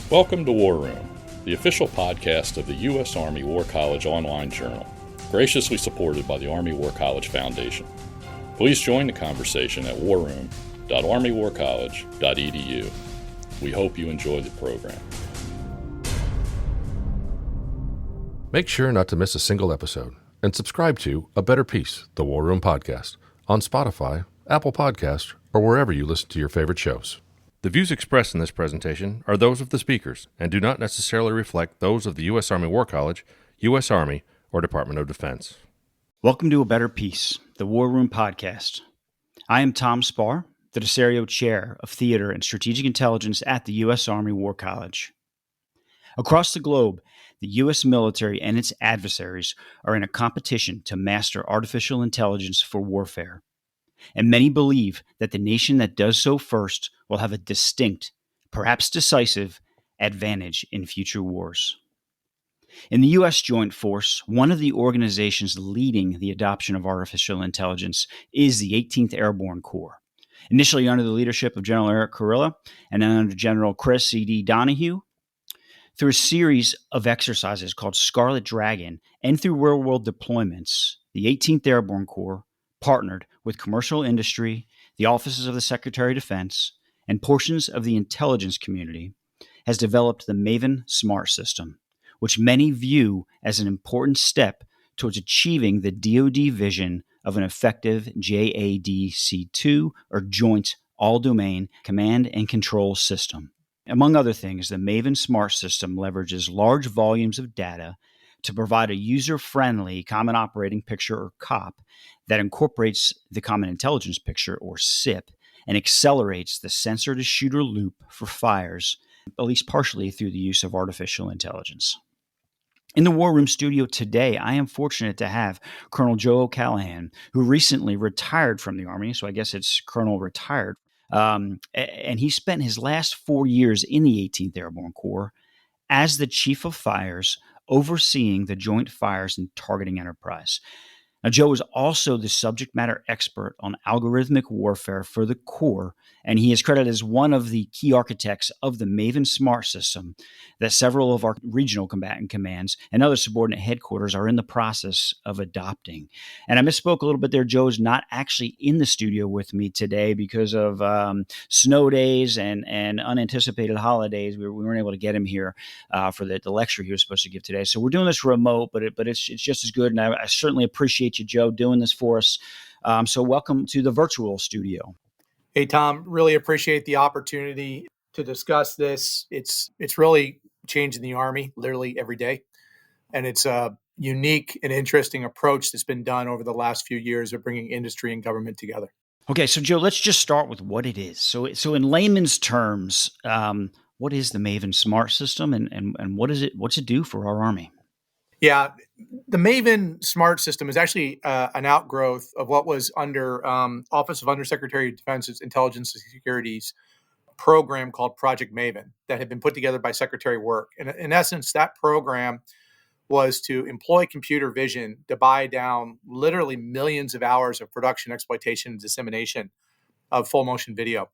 Welcome to War Room, the official podcast of the U.S. Army War College online journal, graciously supported by the Army War College Foundation. Please join the conversation at warroom.armywarcollege.edu. We hope you enjoy the program. Make sure not to miss a single episode and subscribe to A Better Peace, the War Room podcast, on Spotify, Apple Podcasts, or wherever you listen to your favorite shows. The views expressed in this presentation are those of the speakers and do not necessarily reflect those of the U.S. Army War College, U.S. Army, or Department of Defense. Welcome to A Better Peace, the War Room podcast. I am Tom Spahr, the Desario Chair of Theater and Strategic Intelligence at the U.S. Army War College. Across the globe, the U.S. military and its adversaries are in a competition to master artificial intelligence for warfare. And many believe that the nation that does so first will have a distinct, perhaps decisive, advantage in future wars. In the U.S. Joint Force, one of the organizations leading the adoption of artificial intelligence is the 18th Airborne Corps. Initially under the leadership of General Eric Kurilla and then under General Chris C.D. Donahue, through a series of exercises called Scarlet Dragon and through real-world deployments, the 18th Airborne Corps partnered with commercial industry, the offices of the Secretary of Defense, and portions of the intelligence community, has developed the Maven Smart System, which many view as an important step towards achieving the DoD vision of an effective JADC2, or Joint All-Domain Command and Control System. Among other things, the Maven Smart System leverages large volumes of data to provide a user-friendly Common Operating Picture, or COP, that incorporates the Common Intelligence Picture, or CIP, and accelerates the sensor-to-shooter loop for fires, at least partially through the use of artificial intelligence. In the War Room studio today, I am fortunate to have Colonel Joe O'Callahan, who recently retired from the Army, so I guess it's Colonel Retired, and he spent his last 4 years in the 18th Airborne Corps as the Chief of Fires, overseeing the Joint Fires and Targeting Enterprise. Now, Joe is also the subject matter expert on algorithmic warfare for the Corps, and he is credited as one of the key architects of the Maven Smart System that several of our regional combatant commands and other subordinate headquarters are in the process of adopting. And I misspoke a little bit there. Joe is not actually in the studio with me today because of snow days and unanticipated holidays. We weren't able to get him here for the lecture he was supposed to give today. So we're doing this remote, but it's just as good, and I certainly appreciate you, Joe, doing this for us. So welcome to the virtual studio. Hey, Tom, really appreciate the opportunity to discuss this. It's really changing the Army literally every day. And it's a unique and interesting approach that's been done over the last few years of bringing industry and government together. Okay, so Joe, let's just start with what it is. So in layman's terms, what is the Maven Smart System, and what's it do for our Army? Yeah, the Maven Smart System is actually an outgrowth of what was under Office of Undersecretary of Defense's Intelligence and Security's program called Project Maven that had been put together by Secretary Work. And in essence, that program was to employ computer vision to buy down literally millions of hours of production, exploitation, and dissemination of full motion video.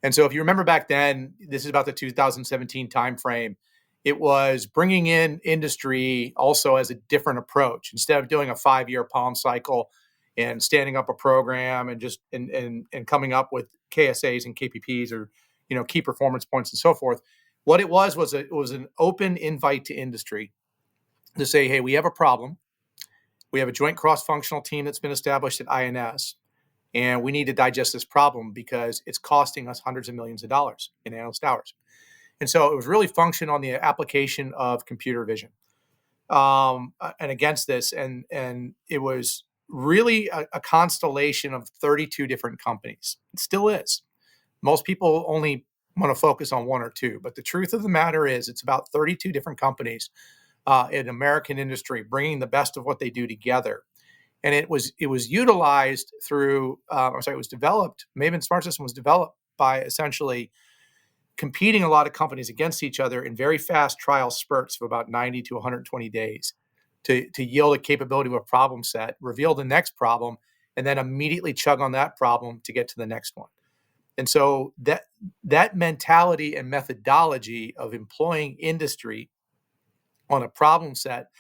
And so if you remember back then, this is about the 2017 timeframe, it was bringing in industry also as a different approach. Instead of doing a 5-year Palm cycle and standing up a program and just and coming up with KSAs and KPPs, or key performance points and so forth, what it was an open invite to industry to say, hey, we have a problem. We have a joint cross-functional team that's been established at INS, and we need to digest this problem because it's costing us hundreds of millions of dollars in analyst hours. And so it was really functioned on the application of computer vision and against this. And it was really a constellation of 32 different companies. It still is. Most people only want to focus on one or two. But the truth of the matter is it's about 32 different companies in American industry bringing the best of what they do together. And it was utilized through, it was developed, Maven Smart System was developed by essentially competing a lot of companies against each other in very fast trial spurts of about 90 to 120 days to yield a capability of a problem set, reveal the next problem, and then immediately chug on that problem to get to the next one. And so that mentality and methodology of employing industry on a problem set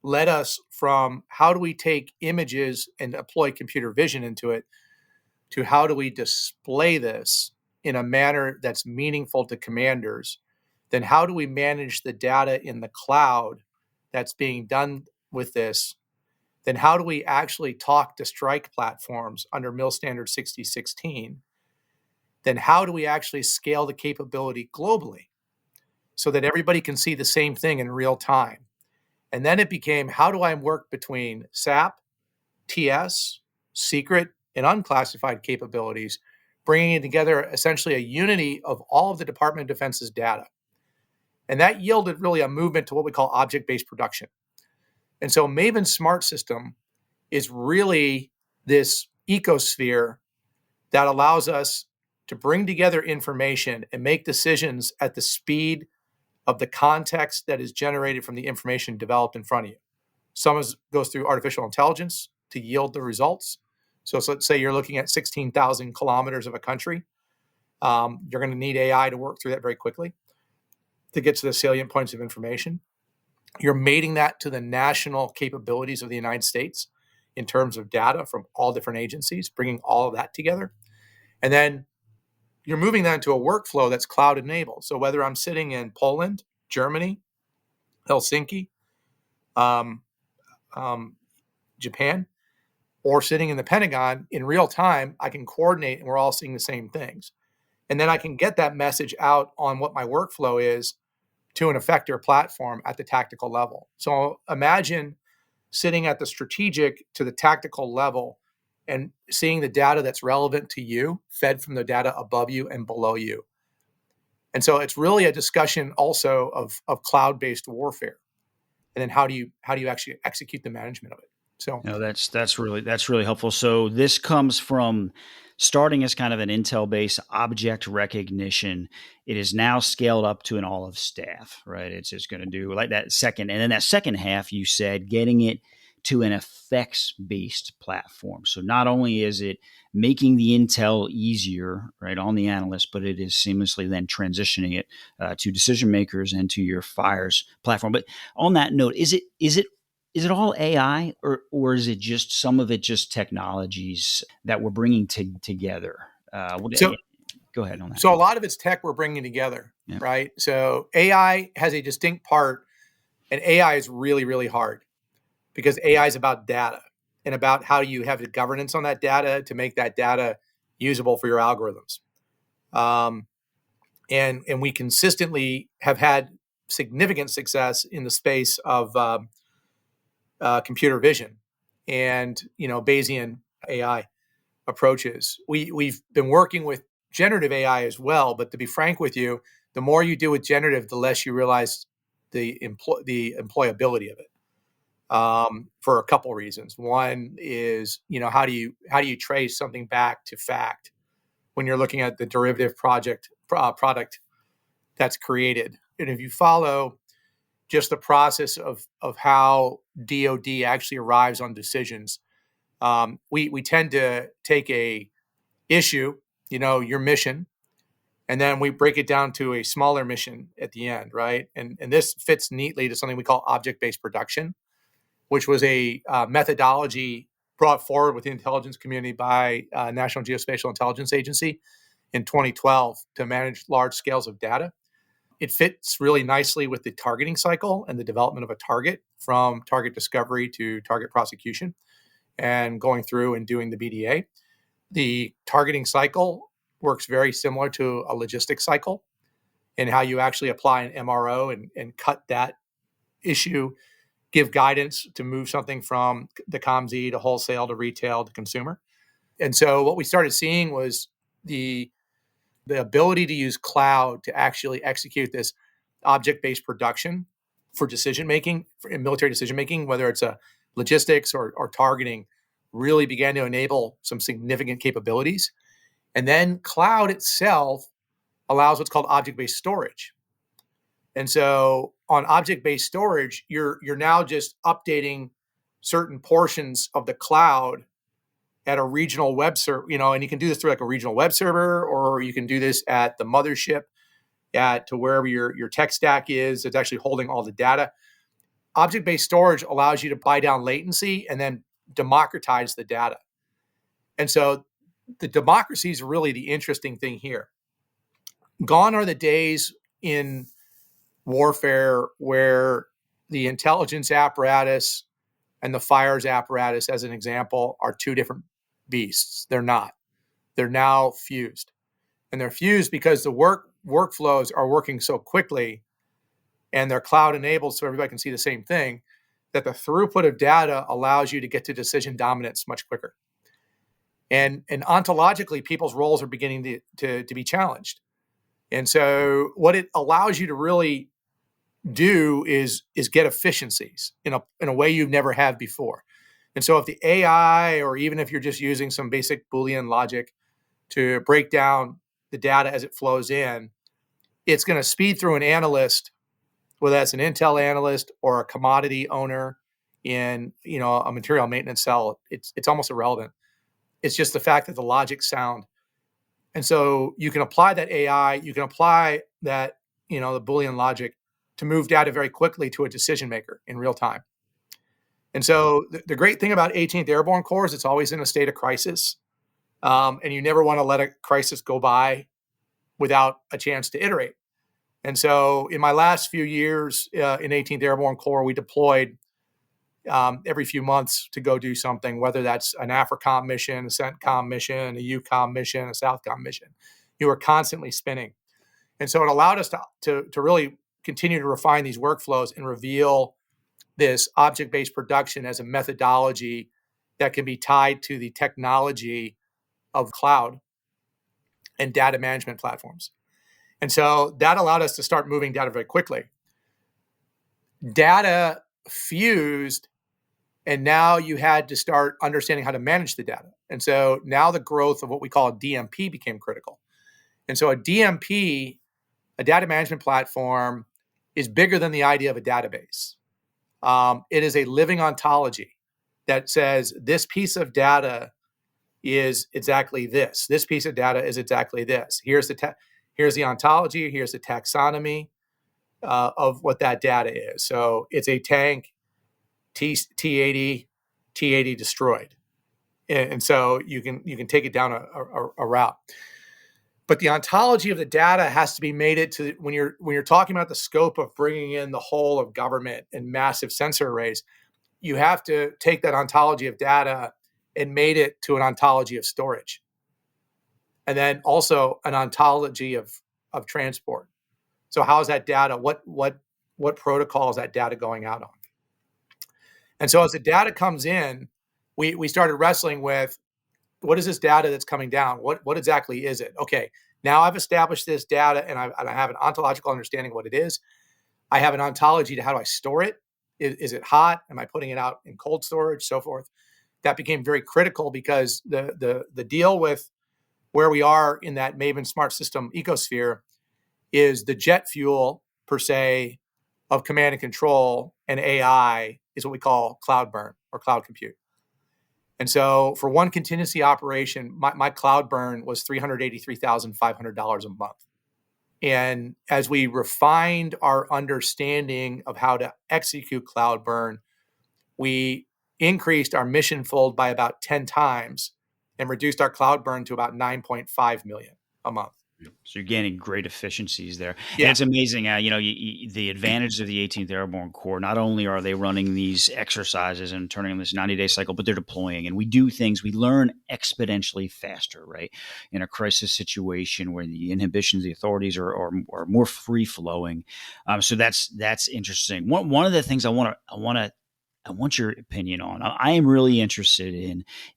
led us from how do we take images and deploy computer vision into it to how do we display this in a manner that's meaningful to commanders, then how do we manage the data in the cloud that's being done with this, then how do we actually talk to strike platforms under MIL Standard 6016, then how do we actually scale the capability globally so that everybody can see the same thing in real time? And then it became, how do I work between SAP, TS, secret, and unclassified capabilities, bringing together essentially a unity of all of the Department of Defense's data. And that yielded really a movement to what we call object-based production. And so Maven Smart System is really this ecosphere that allows us to bring together information and make decisions at the speed of the context that is generated from the information developed in front of you. Some goes through artificial intelligence to yield the results. So let's say you're looking at 16,000 kilometers of a country. You're going to need AI to work through that very quickly to get to the salient points of information. You're mating that to the national capabilities of the United States in terms of data from all different agencies, bringing all of that together. And then you're moving that into a workflow that's cloud enabled. So whether I'm sitting in Poland, Germany, Helsinki, Japan, or sitting in the Pentagon in real time, I can coordinate and we're all seeing the same things. And then I can get that message out on what my workflow is to an effector platform at the tactical level. So imagine sitting at the strategic to the tactical level and seeing the data that's relevant to you fed from the data above you and below you. And so it's really a discussion also of cloud-based warfare. And then how do you actually execute the management of it? So no, that's really helpful. So this comes from starting as kind of an intel-based object recognition. It is now scaled up to an all of staff, right? It's just going to do like that second, and then that second half, you said, getting it to an effects-based platform. So not only is it making the intel easier, right, on the analyst, but it is seamlessly then transitioning it to decision makers and to your fires platform. But on that note, is it all AI, or is it just some of it just technologies that we're bringing together? So Go ahead on that. So a lot of it's tech we're bringing together, Yeah. right? So AI has a distinct part, and AI is really, really hard because AI is about data and about how you have the governance on that data to make that data usable for your algorithms. And we consistently have had significant success in the space of computer vision and Bayesian AI approaches. We've been working with generative AI as well, but to be frank with you, the more you do with generative, the less you realize the employability of it. For a couple reasons. One is, how do you trace something back to fact when you're looking at the derivative product that's created? And if you follow just the process of how DoD actually arrives on decisions, we tend to take a issue, your mission, and then we break it down to a smaller mission at the end, right? And this fits neatly to something we call object-based production, which was a methodology brought forward with the intelligence community by National Geospatial Intelligence Agency in 2012 to manage large scales of data. It fits really nicely with the targeting cycle and the development of a target from target discovery to target prosecution and going through and doing the BDA. The targeting cycle works very similar to a logistics cycle in how you actually apply an MRO and cut that issue, give guidance to move something from the ComZ to wholesale to retail to consumer. And so what we started seeing was the ability to use cloud to actually execute this object-based production for decision-making, in military decision-making, whether it's a logistics or targeting, really began to enable some significant capabilities. And then cloud itself allows what's called object-based storage. And so on object-based storage, you're now just updating certain portions of the cloud at a regional web server, and you can do this through like a regional web server, or you can do this at the mothership, to wherever your tech stack is. It's actually holding all the data. Object-based storage allows you to buy down latency and then democratize the data. And so the democracy is really the interesting thing here. Gone are the days in warfare where the intelligence apparatus and the fires apparatus, as an example, are two different beasts. They're not. They're now fused. And they're fused because the workflows are working so quickly and they're cloud enabled so everybody can see the same thing, that the throughput of data allows you to get to decision dominance much quicker. And ontologically, people's roles are beginning to be challenged. And so what it allows you to really do is get efficiencies in a way you've never had before. And so if the AI, or even if you're just using some basic Boolean logic to break down the data as it flows in, it's going to speed through an analyst, whether that's an Intel analyst or a commodity owner in a material maintenance cell. It's almost irrelevant. It's just the fact that the logic's sound. And so you can apply that AI, you can apply that, the Boolean logic to move data very quickly to a decision maker in real time. And so the great thing about 18th Airborne Corps is it's always in a state of crisis. And you never want to let a crisis go by without a chance to iterate. And so in my last few years in 18th Airborne Corps, we deployed every few months to go do something, whether that's an AFRICOM mission, a CENTCOM mission, a EUCOM mission, a SOUTHCOM mission. You were constantly spinning. And so it allowed us to really continue to refine these workflows and reveal this object-based production as a methodology that can be tied to the technology of cloud and data management platforms. And so that allowed us to start moving data very quickly. Data fused, and now you had to start understanding how to manage the data. And so now the growth of what we call a DMP became critical. And so a DMP, a data management platform, is bigger than the idea of a database. It is a living ontology that says this piece of data is exactly this. This piece of data is exactly this. Here's the ontology. Here's the taxonomy of what that data is. So it's a tank, T80 destroyed, and so you can take it down a route. But the ontology of the data has to be made it to when you're talking about the scope of bringing in the whole of government and massive sensor arrays. You have to take that ontology of data and made it to an ontology of storage, and then also an ontology of transport. So how is that data? What protocol is that data going out on? And so as the data comes in, we started wrestling with what is this data that's coming down? What exactly is it? Okay, now I've established this data and I have an ontological understanding of what it is. I have an ontology to how do I store it? Is it hot? Am I putting it out in cold storage? So forth. That became very critical because the deal with where we are in that Maven Smart System ecosphere is the jet fuel per se of command and control and AI is what we call cloud burn or cloud compute. And so for one contingency operation, my cloud burn was $383,500 a month. And as we refined our understanding of how to execute cloud burn, we increased our mission fold by about 10 times and reduced our cloud burn to about 9.5 million a month. So you're gaining great efficiencies there. Yeah. And it's amazing, the advantage of the 18th Airborne Corps, not only are they running these exercises and turning on this 90-day cycle, but they're deploying. And we do things, we learn exponentially faster, right? In a crisis situation where the inhibitions, the authorities are more free-flowing. So that's interesting. One of the things I want your opinion on. I am really interested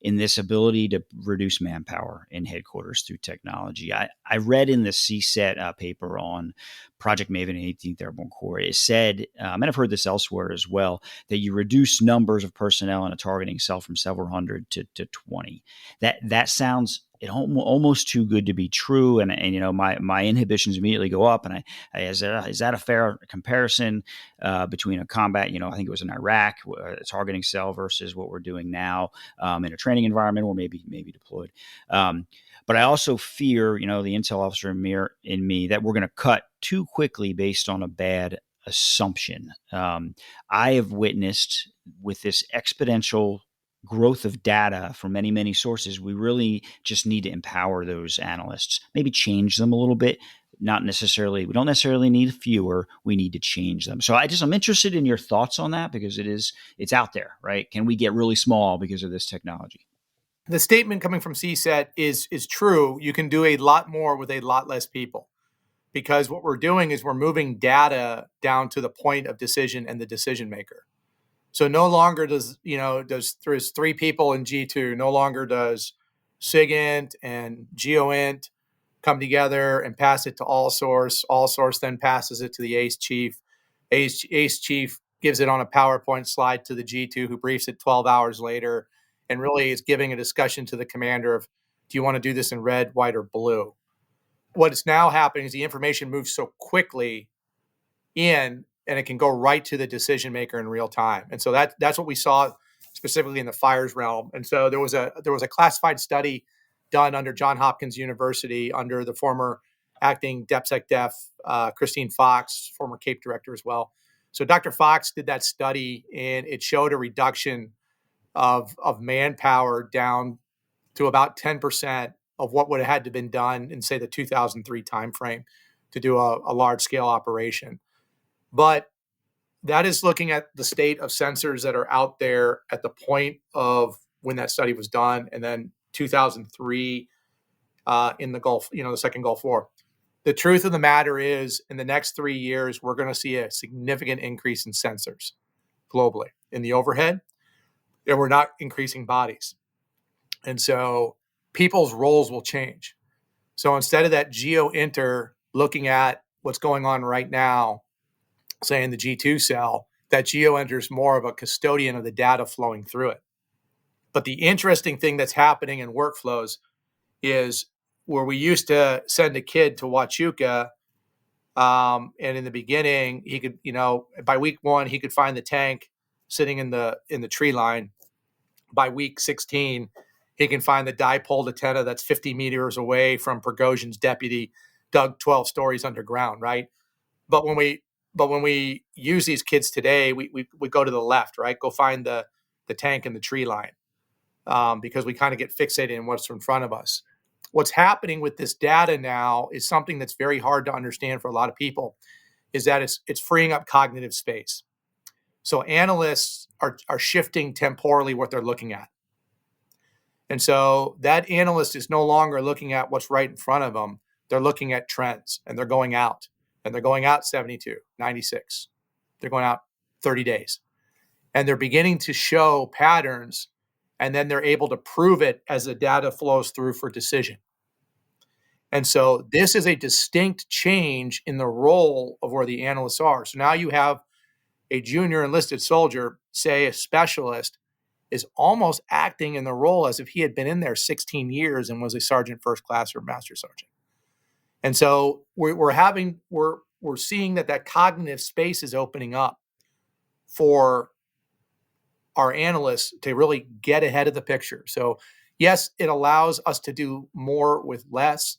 in this ability to reduce manpower in headquarters through technology. I read in the CSET paper on Project Maven and 18th Airborne Corps, it said, and I've heard this elsewhere as well, that you reduce numbers of personnel in a targeting cell from several hundred to 20. That sounds almost too good to be true. And my inhibitions immediately go up. And is that a fair comparison between a combat, I think it was in Iraq, targeting cell versus what we're doing now in a training environment or maybe deployed. But I also fear, the intel officer in me that we're going to cut too quickly based on a bad assumption. I have witnessed with this exponential growth of data from many, many sources, we really just need to empower those analysts, maybe change them a little bit. We don't necessarily need fewer, we need to change them. So I'm interested in your thoughts on that, because it's out there, right? Can we get really small because of this technology? The statement coming from CSET is true. You can do a lot more with a lot less people, because what we're doing is we're moving data down to the point of decision and the decision maker. So no longer there's 3 people in G2, no longer does SIGINT and GeoInt come together and pass it to all source. All source then passes it to the ACE chief. ACE chief gives it on a PowerPoint slide to the G2, who briefs it 12 hours later, and really is giving a discussion to the commander of, do you want to do this in red, white, or blue? What is now happening is the information moves so quickly and it can go right to the decision maker in real time. And so that's what we saw specifically in the fires realm. And so there was a classified study done under Johns Hopkins University under the former acting DepSecDef, Christine Fox, former CAPE director as well. So Dr. Fox did that study, and it showed a reduction of manpower down to about 10% of what would have had to been done in, say, the 2003 timeframe to do a large scale operation. But that is looking at the state of sensors that are out there at the point of when that study was done, and then 2003 in the Gulf, the second Gulf War. The truth of the matter is, in the next 3 years, we're going to see a significant increase in sensors globally in the overhead, and we're not increasing bodies. And so people's roles will change. So instead of that geo-inter looking at what's going on right now, say in the G2 cell, that geo-inter is more of a custodian of the data flowing through it. But the interesting thing that's happening in workflows is where we used to send a kid to Huachuca, and in the beginning, he could, by week 1, he could find the tank sitting in the tree line. By week 16, he can find the dipole antenna that's 50 meters away from Prigozhin's deputy dug 12 stories underground, right? But when we use these kids today, we go to the left, right? Go find the tank in the tree line, because we kind of get fixated in what's in front of us. What's happening with this data now is something that's very hard to understand for a lot of people, is that it's freeing up cognitive space. So analysts are shifting temporally what they're looking at. And so that analyst is no longer looking at what's right in front of them. They're looking at trends, and they're going out. And they're going out 72, 96. They're going out 30 days. And they're beginning to show patterns, and then they're able to prove it as the data flows through for decision. And so this is a distinct change in the role of where the analysts are. So now you have a junior enlisted soldier, say a specialist, is almost acting in the role as if he had been in there 16 years and was a sergeant first class or master sergeant. And so we're seeing that cognitive space is opening up for our analysts to really get ahead of the picture. So yes, it allows us to do more with less,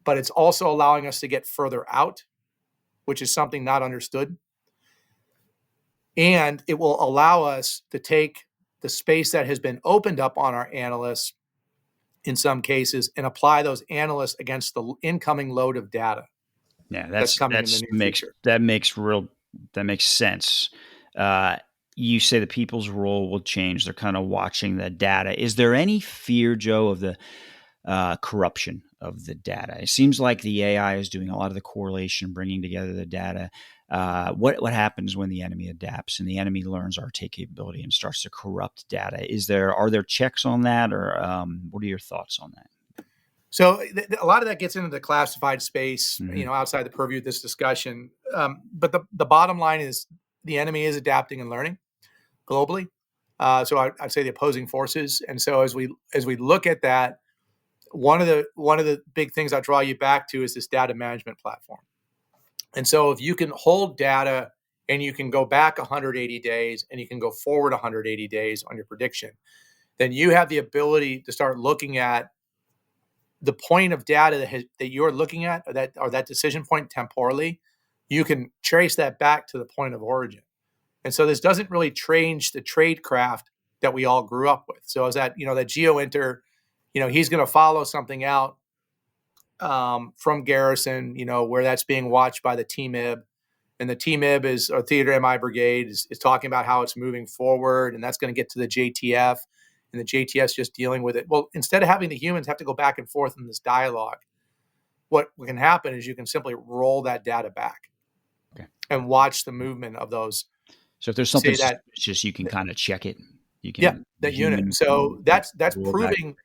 but it's also allowing us to get further out, which is something not understood. And it will allow us to take the space that has been opened up on our analysts in some cases and apply those analysts against the incoming load of data. Yeah, that's coming in the near future. That makes sense. You say the people's role will change. They're kind of watching the data. Is there any fear, Joe, of the corruption of the data? It seems like the AI is doing a lot of the correlation, bringing together the data. What happens when the enemy adapts and the enemy learns our take capability and starts to corrupt data? Are there checks on that, or what are your thoughts on that? So a lot of that gets into the classified space, outside the purview of this discussion. But the bottom line is the enemy is adapting and learning globally. So I'd say the opposing forces. And so as we look at that, one of the big things I draw you back to is this data management platform. And so if you can hold data and you can go back 180 days and you can go forward 180 days on your prediction, then you have the ability to start looking at the point of data that you're looking at, or that decision point temporally. You can trace that back to the point of origin. And so this doesn't really change the tradecraft that we all grew up with. So as that GeoInter, he's going to follow something out from Garrison, where that's being watched by the TMIB. And the TMIB is, or Theater MI Brigade, is talking about how it's moving forward, and that's going to get to the JTF, and the JTF's just dealing with it. Well, instead of having the humans have to go back and forth in this dialogue, what can happen is you can simply roll that data back and watch the movement of those. So if there's something suspicious, you can kind of check it. You can, that unit. So that's proving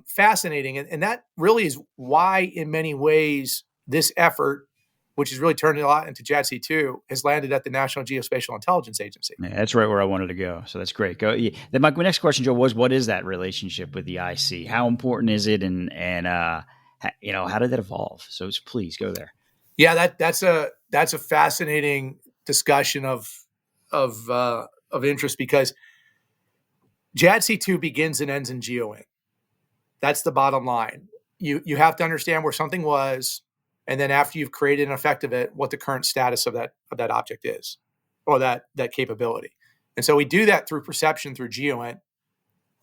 fascinating, and that really is why, in many ways, this effort, which has really turned a lot into JADC2, has landed at the National Geospatial Intelligence Agency. Yeah, that's right where I wanted to go. So that's great. Then my next question, Joe, was what is that relationship with the IC? How important is it, and how did that evolve? So please go there. Yeah, that's a fascinating discussion of interest, because JADC2 begins and ends in GeoInt. That's the bottom line. You have to understand where something was, and then after you've created an effect of it, what the current status of that object is, or that capability. And so we do that through perception, through GeoInt,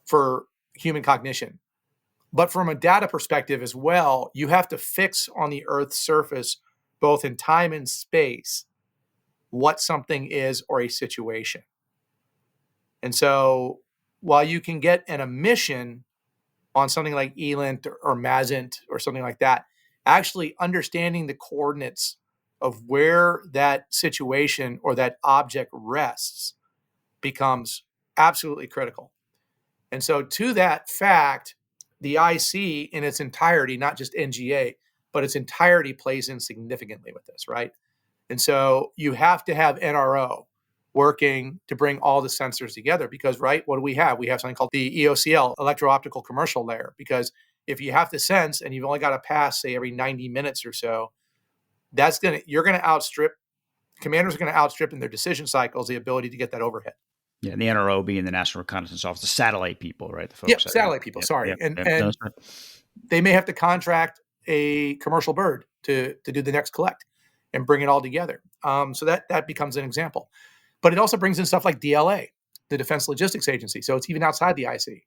for human cognition. But from a data perspective as well, you have to fix on the Earth's surface, both in time and space, what something is or a situation. And so while you can get an emission on something like ELINT or MASINT or something like that, actually understanding the coordinates of where that situation or that object rests becomes absolutely critical. And so to that fact, the IC in its entirety, not just NGA, but its entirety, plays in significantly with this, right? And so you have to have NRO working to bring all the sensors together, because, right, what do we have? We have something called the EOCL, electro-optical commercial layer, because if you have to sense and you've only got to pass, say, every 90 minutes or so, commanders are going to outstrip in their decision cycles the ability to get that overhead. Yeah, and the NRO being the National Reconnaissance Office, the satellite people, right? The folks satellite people, sorry. And they may have to contract a commercial bird to do the next collect and bring it all together. So that becomes an example. But it also brings in stuff like DLA, the Defense Logistics Agency. So it's even outside the IC.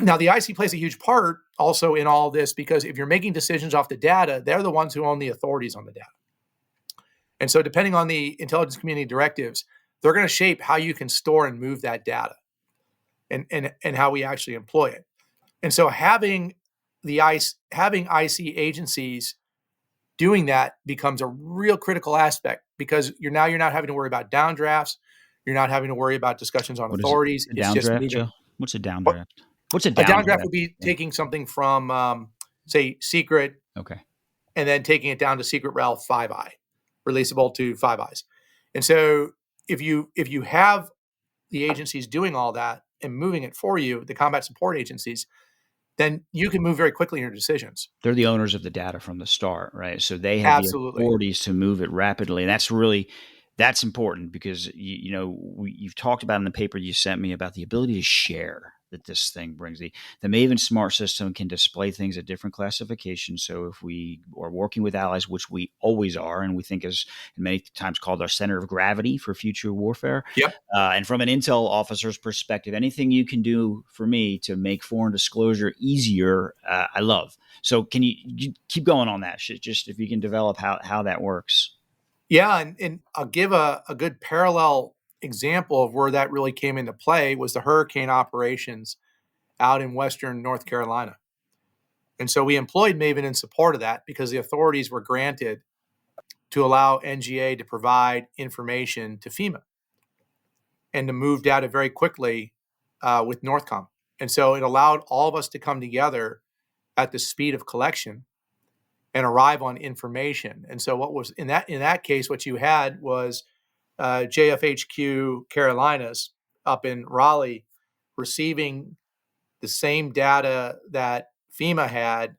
Now, the IC plays a huge part also in all this, because if you're making decisions off the data, they're the ones who own the authorities on the data. And so depending on the intelligence community directives, they're going to shape how you can store and move that data and how we actually employ it. And so having IC agencies doing that becomes a real critical aspect, because you're not having to worry about downdrafts. You're not having to worry about discussions on authorities. It's just moving. Joe? What's a downdraft? What's a downdraft? Would be taking something from, say, secret, and then taking it down to secret rel 5i, releasable to 5i's. And so if you have the agencies doing all that and moving it for you, the combat support agencies, then you can move very quickly in your decisions. They're the owners of the data from the start, right? So they have the authorities to move it rapidly. And that's important, because you've talked about in the paper you sent me about the ability to share that this thing brings. The Maven Smart System can display things at different classifications. So if we are working with allies, which we always are, and we think is many times called our center of gravity for future warfare. Yep. And from an intel officer's perspective, anything you can do for me to make foreign disclosure easier, I love. So can you keep going on that? Just if you can develop how that works. Yeah, and I'll give a good parallel example of where that really came into play was the hurricane operations out in western North Carolina. And so we employed Maven in support of that, because the authorities were granted to allow NGA to provide information to FEMA and to move data very quickly with Northcom. And so it allowed all of us to come together at the speed of collection and arrive on information. And so what was in that case, what you had was JFHQ Carolinas up in Raleigh receiving the same data that FEMA had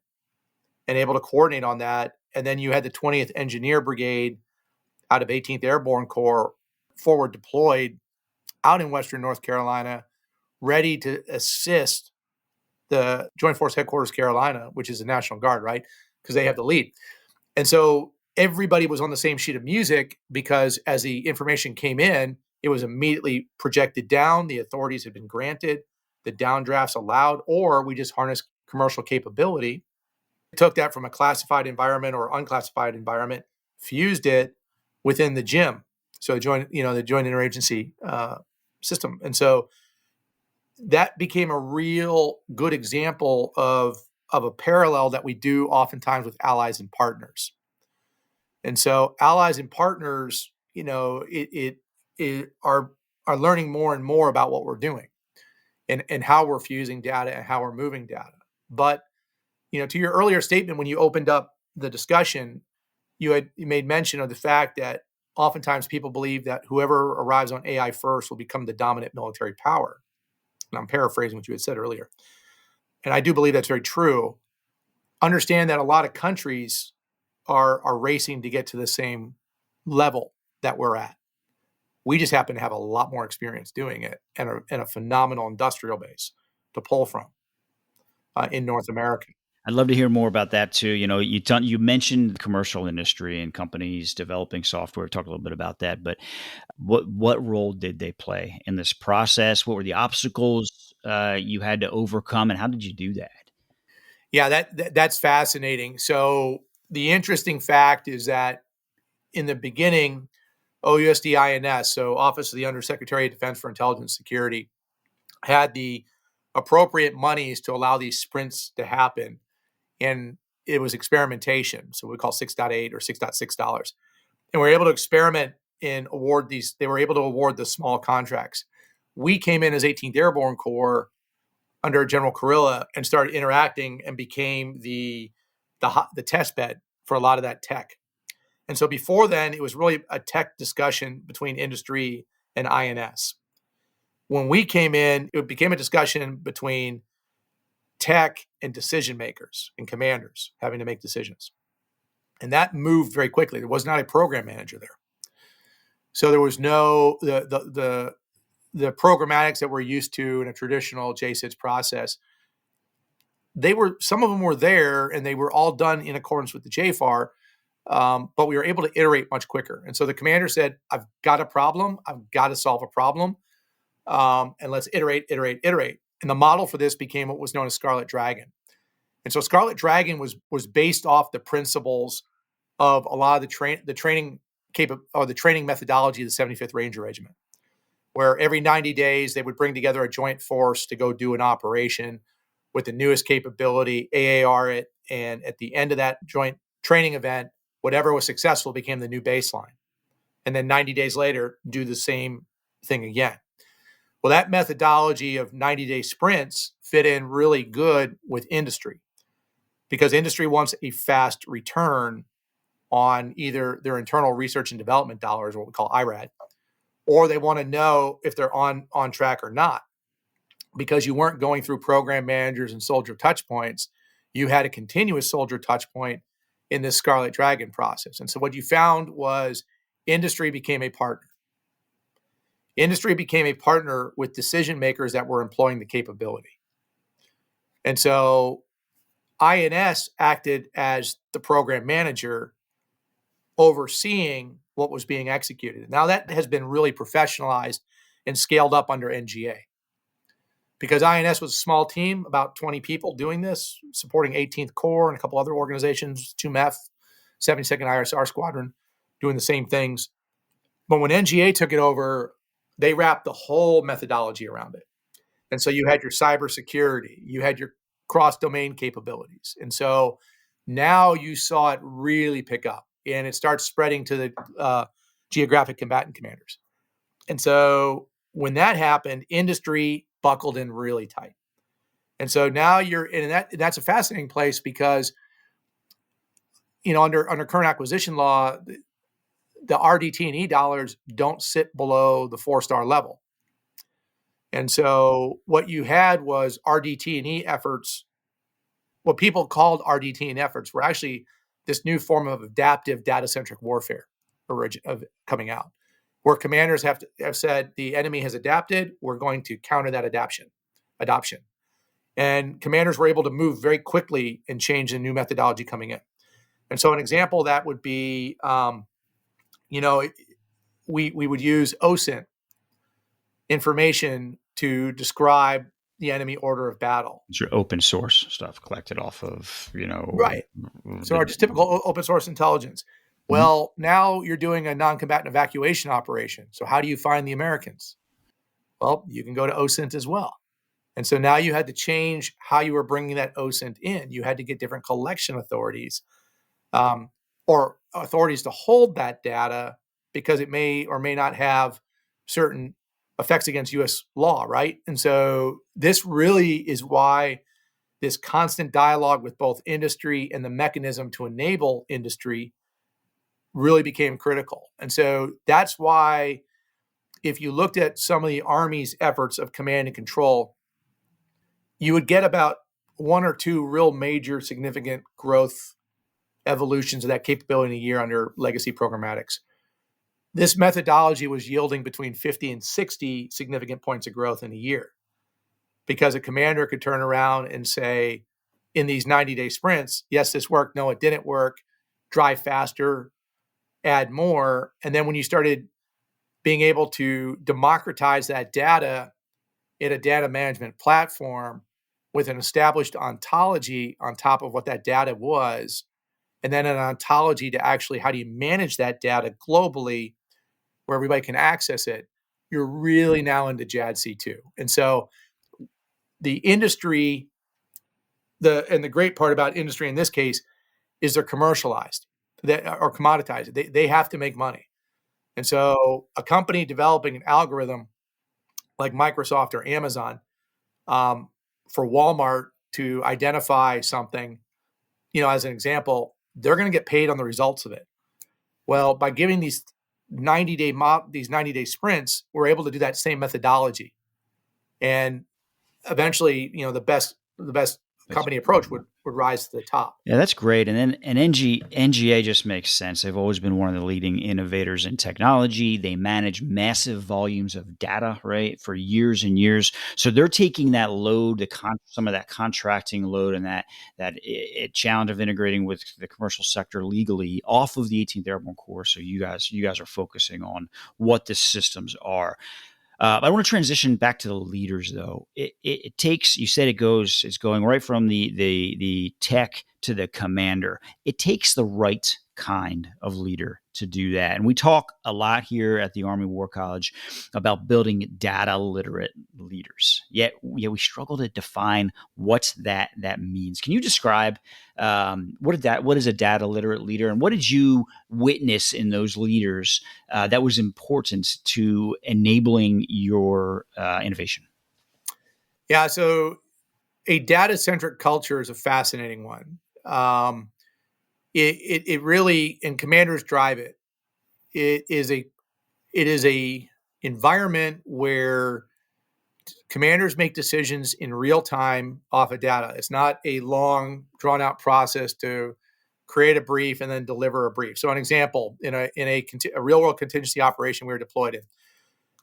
and able to coordinate on that. And then you had the 20th Engineer Brigade out of 18th Airborne Corps forward deployed out in Western North Carolina, ready to assist the Joint Force Headquarters Carolina, which is the National Guard, right? Because they have the lead. And so everybody was on the same sheet of music because as the information came in, it was immediately projected down. The authorities had been granted, the downdrafts allowed, or we just harnessed commercial capability, took that from a classified environment or unclassified environment, fused it within the GIM. So the joint interagency system. And so that became a real good example of a parallel that we do oftentimes with allies and partners. And so allies and partners, are learning more and more about what we're doing and how we're fusing data and how we're moving data. But, to your earlier statement, when you opened up the discussion, you made mention of the fact that oftentimes people believe that whoever arrives on AI first will become the dominant military power. And I'm paraphrasing what you had said earlier. And I do believe that's very true. Understand that a lot of countries are racing to get to the same level that we're at. We just happen to have a lot more experience doing it and a phenomenal industrial base to pull from in North America. I'd love to hear more about that too. You mentioned the commercial industry and companies developing software. Talk a little bit about that, but what role did they play in this process? What were the obstacles you had to overcome, and how did you do that? Yeah, that's fascinating. So the interesting fact is that in the beginning, OUSD-INS, so Office of the Undersecretary of Defense for Intelligence Security, had the appropriate monies to allow these sprints to happen. And it was experimentation. So we call 6.8 or $6.6. And we were able to experiment and award these. They were able to award the small contracts. We came in as 18th Airborne Corps under General Kurilla and started interacting and became the test bed for a lot of that tech. And so before then, it was really a tech discussion between industry and INS. When we came in, it became a discussion between tech and decision makers and commanders having to make decisions. And that moved very quickly. There was not a program manager there. So there was no, the programmatics that we're used to in a traditional JSIDS process. Some of them were there and they were all done in accordance with the JFAR. But we were able to iterate much quicker. And so the commander said, I've got a problem. I've got to solve a problem. And let's iterate. And the model for this became what was known as Scarlet Dragon. And so Scarlet Dragon was based off the principles of a lot of the training methodology of the 75th Ranger Regiment, where every 90 days they would bring together a joint force to go do an operation with the newest capability, AAR it, and at the end of that joint training event, whatever was successful became the new baseline. And then 90 days later, do the same thing again. Well, that methodology of 90-day sprints fit in really good with industry because industry wants a fast return on either their internal research and development dollars, what we call IRAD, or they want to know if they're on track or not. Because you weren't going through program managers and soldier touch points, you had a continuous soldier touch point in this Scarlet Dragon process. And so what you found was industry became a partner. Industry became a partner with decision makers that were employing the capability. And so INS acted as the program manager overseeing what was being executed. Now that has been really professionalized and scaled up under NGA. Because INS was a small team, about 20 people doing this, supporting 18th Corps and a couple other organizations, 2MEF, 72nd IRSR Squadron, doing the same things. But when NGA took it over, they wrapped the whole methodology around it. And so you had your cybersecurity, you had your cross-domain capabilities. And so now you saw it really pick up, and it starts spreading to the geographic combatant commanders. And so when that happened, industry buckled in really tight. And so now you're in that's a fascinating place because, under current acquisition law, the RDT&E dollars don't sit below the 4-star level. And so what you had was RDT&E efforts what people called RDT efforts were actually this new form of adaptive data-centric warfare coming out, where commanders have said the enemy has adapted, we're going to counter that adoption. And commanders were able to move very quickly and change the new methodology coming in. And so an example of that would be, we would use OSINT information to describe the enemy order of battle. It's your open source stuff collected off of, Right. So our just typical open source intelligence. Well, now you're doing a non-combatant evacuation operation. So how do you find the Americans? Well, you can go to OSINT as well. And so now you had to change how you were bringing that OSINT in. You had to get different collection authorities or authorities to hold that data because it may or may not have certain effects against U.S. law, right? And so this really is why this constant dialogue with both industry and the mechanism to enable industry really became critical. And so that's why if you looked at some of the Army's efforts of command and control, you would get about one or two real major significant growth evolutions of that capability in a year under legacy programmatics. This methodology was yielding between 50 and 60 significant points of growth in a year because a commander could turn around and say, in these 90-day sprints, yes, this worked, no, it didn't work, drive faster, add more. And then when you started being able to democratize that data in a data management platform with an established ontology on top of what that data was, and then an ontology to actually how do you manage that data globally where everybody can access it, you're really now into JADC2. And so the industry, the great part about industry in this case is they're commercialized or commoditized. They have to make money. And so a company developing an algorithm like Microsoft or Amazon for Walmart to identify something, as an example, they're going to get paid on the results of it. Well, by giving these 90-day sprints, we're able to do that same methodology. And eventually, the best company approach would rise to the top. Yeah, that's great. And then NGA just makes sense. They've always been one of the leading innovators in technology. They manage massive volumes of data, right, for years and years. So they're taking that load, some of that contracting load and that challenge of integrating with the commercial sector legally off of the 18th Airborne Corps. So you guys are focusing on what the systems are. I want to transition back to the leaders, though. It takes, you said it's going right from the tech to the commander. It takes the right kind of leader to do that. And we talk a lot here at the Army War College about building data literate leaders. Yet we struggle to define what that means. Can you describe what is a data literate leader, and what did you witness in those leaders that was important to enabling your innovation? Yeah, so a data-centric culture is a fascinating one. It really, and commanders drive it. It is a environment where commanders make decisions in real time off of data. It's not a long, drawn out process to create a brief and then deliver a brief. So, an example, in a real world contingency operation we were deployed in,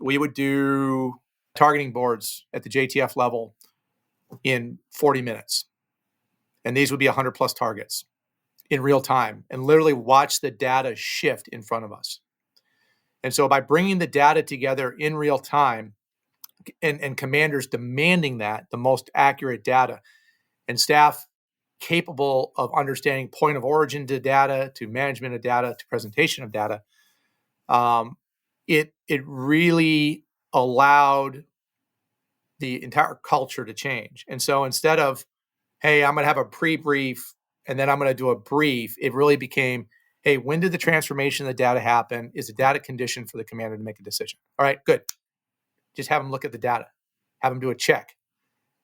we would do targeting boards at the JTF level in 40 minutes, and these would be 100 plus targets in real time, and literally watch the data shift in front of us. And so by bringing the data together in real time and commanders demanding that, the most accurate data, and staff capable of understanding point of origin to data, to management of data, to presentation of data, it really allowed the entire culture to change. And so instead of, hey, I'm going to have a pre-brief and then I'm going to do a brief, it really became, hey, when did the transformation of the data happen? Is the data conditioned for the commander to make a decision? All right, good. Just have them look at the data, have them do a check.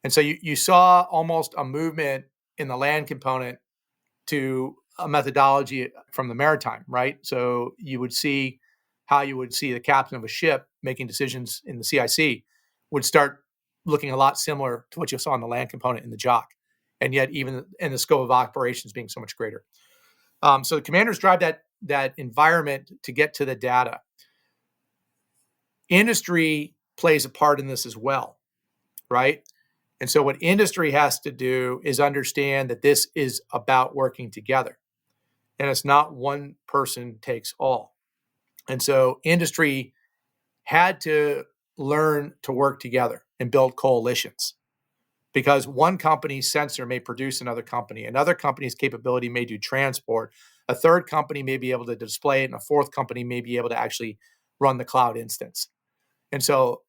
And so you saw almost a movement in the land component to a methodology from the maritime, right? So you would see how you would see the captain of a ship making decisions in the CIC would start looking a lot similar to what you saw in the land component in the JOC. and yet even in the scope of operations being so much greater. So the commanders drive that environment to get to the data. Industry plays a part in this as well, right? And so what industry has to do is understand that this is about working together, and it's not one person takes all. And so industry had to learn to work together and build coalitions, because one company's sensor may produce another company's capability may do transport, a third company may be able to display it, and a fourth company may be able to actually run the cloud instance. And so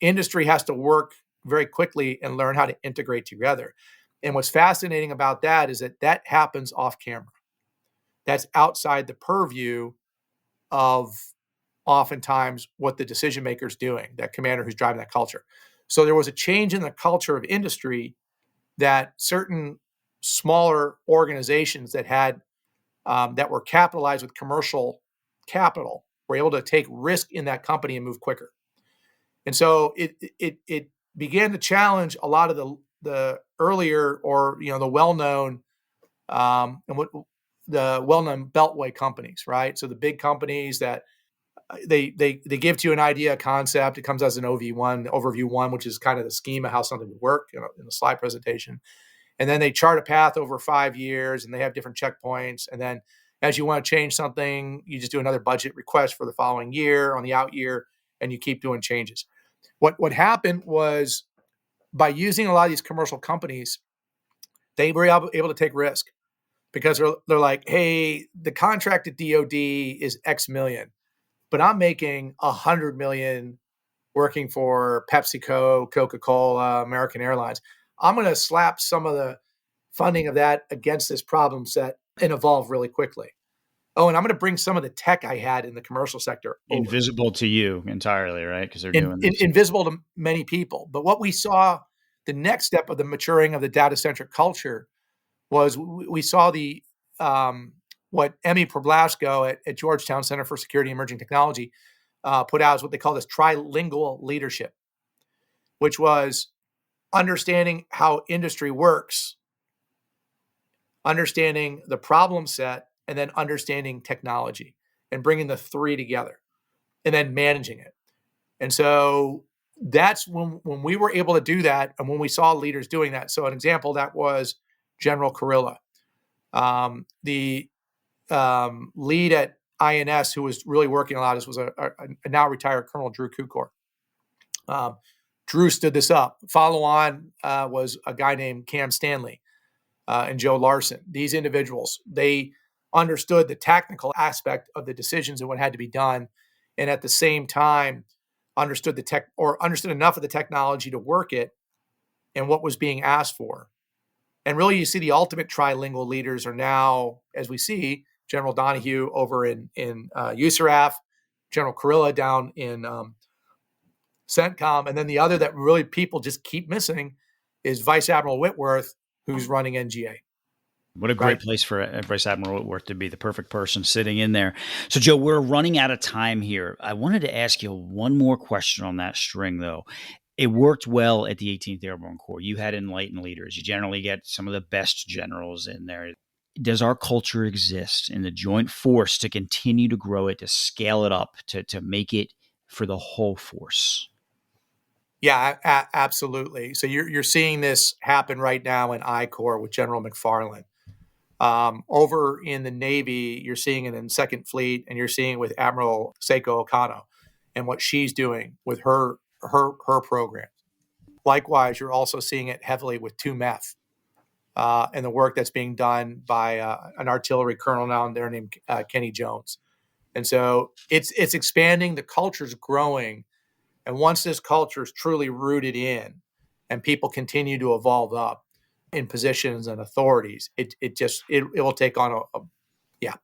industry has to work very quickly and learn how to integrate together. And what's fascinating about that is that happens off camera. That's outside the purview of oftentimes what the decision maker is doing, that commander who's driving that culture. So there was a change in the culture of industry that certain smaller organizations that were capitalized with commercial capital were able to take risk in that company and move quicker. And so it began to challenge a lot of the earlier, or the well-known the well-known beltway companies, right? So the big companies that they give to you an idea, a concept. It comes as an overview one, which is kind of the scheme of how something would work, in the slide presentation. And then they chart a path over 5 years, and they have different checkpoints. And then as you want to change something, you just do another budget request for the following year on the out year, and you keep doing changes. What happened was, by using a lot of these commercial companies, they were able to take risk, because they're like, hey, the contract at DoD is X million, but I'm making $100 million working for PepsiCo, Coca-Cola, American Airlines. I'm going to slap some of the funding of that against this problem set and evolve really quickly. Oh, and I'm going to bring some of the tech I had in the commercial sector over. Invisible to you entirely, right? Because they're doing this. Invisible to many people. But what we saw, the next step of the maturing of the data-centric culture, was we saw what Emmy Problasco at Georgetown Center for Security and Emerging Technology put out, is what they call this trilingual leadership, which was understanding how industry works, understanding the problem set, and then understanding technology, and bringing the three together, and then managing it. And so that's when we were able to do that, and when we saw leaders doing that. So an example that was General Kurilla, the lead at INS, who was really working a lot. This was a now retired Colonel Drew Kukor. Drew stood this up. Follow on was a guy named Cam Stanley and Joe Larson. These individuals, they understood the technical aspect of the decisions and what had to be done, and at the same time understood understood enough of the technology to work it and what was being asked for. And really, you see the ultimate trilingual leaders are now, as we see, General Donahue over in USARAF, General Kurilla down in CENTCOM, and then the other that really people just keep missing is Vice Admiral Whitworth, who's running NGA. What a great place for Vice Admiral Whitworth to be the perfect person sitting in there. So, Joe, we're running out of time here. I wanted to ask you one more question on that string, though. It worked well at the 18th Airborne Corps. You had enlightened leaders. You generally get some of the best generals in there. Does our culture exist in the joint force to continue to grow it, to scale it up, to make it for the whole force? Yeah, absolutely. So you're seeing this happen right now in I Corps with General McFarland. Over in the Navy, you're seeing it in Second Fleet, and you're seeing it with Admiral Seiko Okano and what she's doing with her program. Likewise, you're also seeing it heavily with 2MEF and the work that's being done by an artillery colonel now there named Kenny Jones. And so it's expanding. The culture's growing. And once this culture is truly rooted in and people continue to evolve up in positions and authorities, it will take on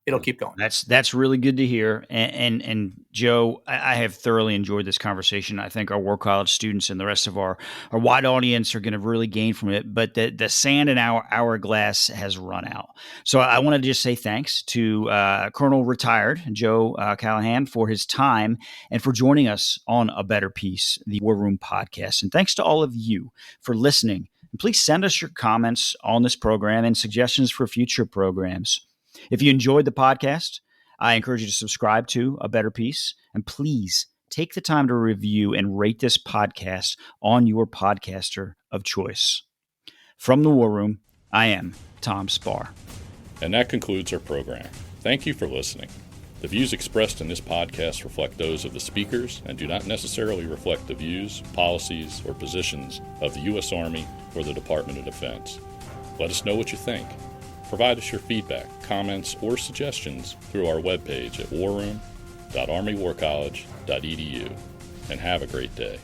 it'll keep going. That's really good to hear. And Joe, I have thoroughly enjoyed this conversation. I think our War College students and the rest of our wide audience are going to really gain from it. But the sand in our hourglass has run out. So I want to just say thanks to Colonel Retired Joe Callahan for his time and for joining us on A Better Peace, the War Room podcast. And thanks to all of you for listening And please send us your comments on this program and suggestions for future programs. If you enjoyed the podcast, I encourage you to subscribe to A Better Peace, and please take the time to review and rate this podcast on your podcaster of choice. From the War Room, I am Tom Spahr. And that concludes our program. Thank you for listening. The views expressed in this podcast reflect those of the speakers and do not necessarily reflect the views, policies, or positions of the U.S. Army or the Department of Defense. Let us know what you think. Provide us your feedback, comments, or suggestions through our webpage at warroom.armywarcollege.edu. And have a great day.